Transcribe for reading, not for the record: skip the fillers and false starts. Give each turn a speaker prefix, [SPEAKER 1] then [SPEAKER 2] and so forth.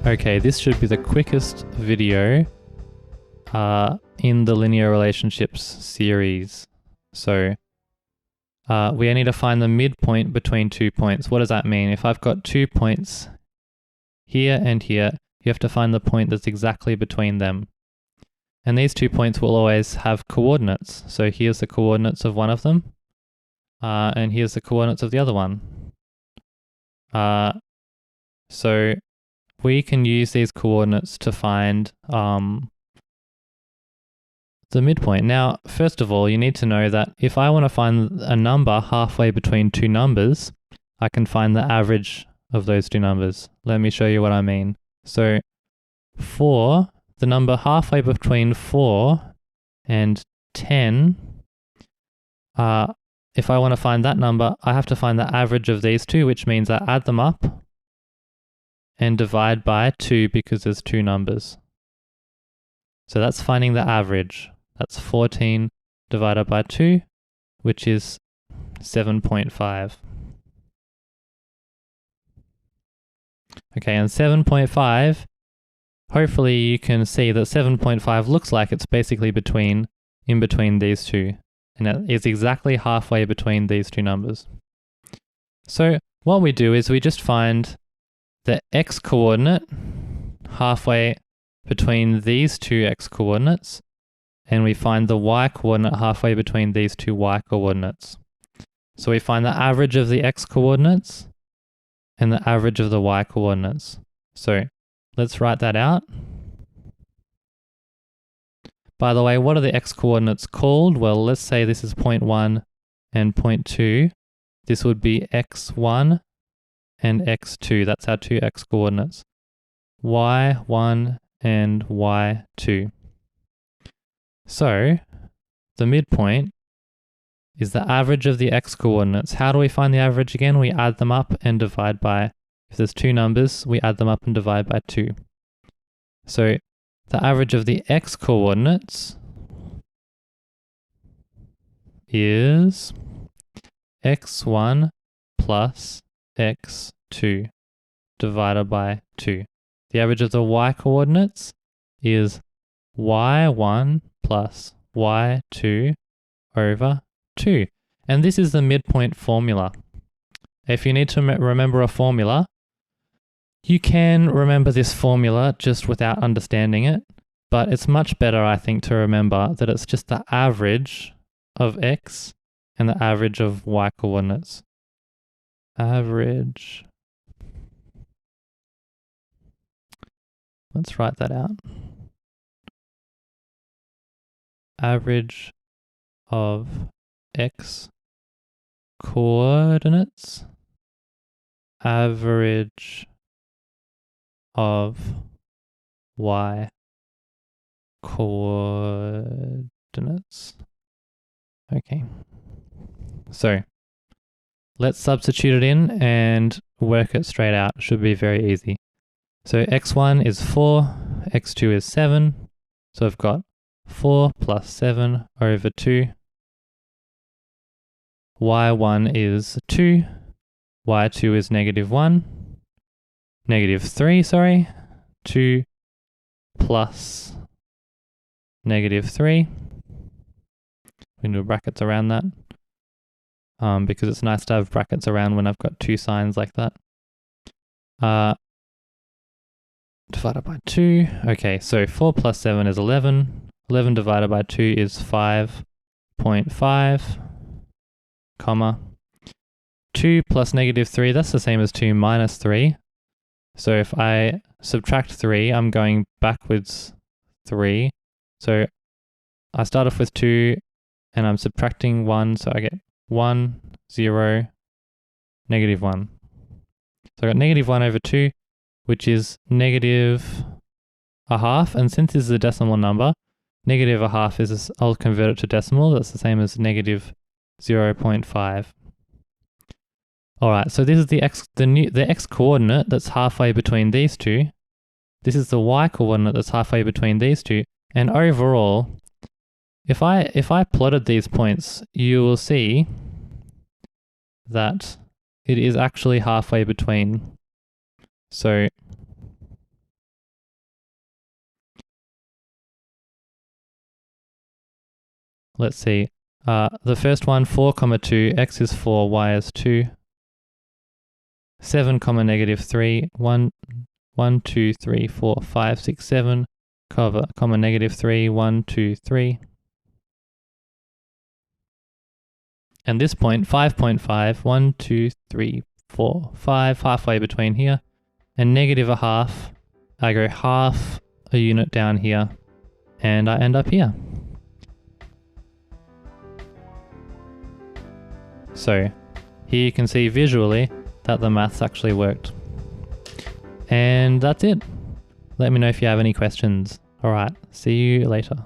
[SPEAKER 1] Okay, this should be the quickest video in the linear relationships series. So we need to find the midpoint between 2 points. What does that mean? If I've got 2 points here and here, you have to find the point that's exactly between them. And these 2 points will always have coordinates. So here's the coordinates of one of them, and here's the coordinates of the other one. So we can use these coordinates to find the midpoint. Now, first of all, you need to know that if I want to find a number halfway between two numbers, I can find the average of those two numbers. Let me show you what I mean. So for the number halfway between 4 and 10, if I want to find that number, I have to find the average of these two, which means I add them up and divide by 2 because there's two numbers. So that's finding the average. That's 14 divided by 2, which is 7.5. Okay, and 7.5, hopefully you can see that 7.5 looks like it's basically in between these two. And it is exactly halfway between these two numbers. So what we do is we just find the x-coordinate halfway between these two x-coordinates, and we find the y-coordinate halfway between these two y-coordinates. So we find the average of the x-coordinates and the average of the y-coordinates. So let's write that out. By the way, what are the x-coordinates called? Well, let's say this is point 1 and point 2. This would be x1 and x2. That's our two x-coordinates. y1 and y2. So the midpoint is the average of the x-coordinates. How do we find the average again? We add them up and divide by, if there's two numbers, we add them up and divide by 2. So the average of the x-coordinates is x1 plus x2 divided by 2. The average of the y-coordinates is y1 plus y2 over 2. And this is the midpoint formula. If you need to remember a formula, you can remember this formula just without understanding it, but it's much better, I think, to remember that it's just the average of x and the average of y coordinates. Average. Let's write that out. Average of x coordinates, average of y coordinates. Okay, so let's substitute it in and work it straight out. It should be very easy. So x1 is 4, x2 is 7, so I've got 4 plus 7 over 2. y1 is 2, y2 is -3, sorry. 2 plus -3. We can do brackets around that because it's nice to have brackets around when I've got two signs like that. Divided by 2. Okay, so 4 plus 7 is 11. 11 divided by 2 is 5.5, comma. 2 plus -3, that's the same as 2 minus 3. So if I subtract 3, I'm going backwards 3. So I start off with 2 and I'm subtracting 1, so I get 1, 0, -1. So I got -1 over 2, which is -1/2, and since this is a decimal number, -1/2 is, I'll convert it to decimal, that's the same as -0.5. Alright, so this is the x coordinate that's halfway between these two. This is the y coordinate that's halfway between these two, and overall, if I plotted these points, you will see that it is actually halfway between. So let's see. The first one, 4, 2, x is 4, y is 2. 7, negative 3, 1, 2, 3, 4, 5, 6, 7, negative 3, 1, 2, 3. And this point, 5.5, 1, 2, 3, 4, 5, halfway between here. And negative a half, I go half a unit down here, and I end up here. So here you can see visually that the maths actually worked. And that's it. Let me know if you have any questions. Alright, see you later.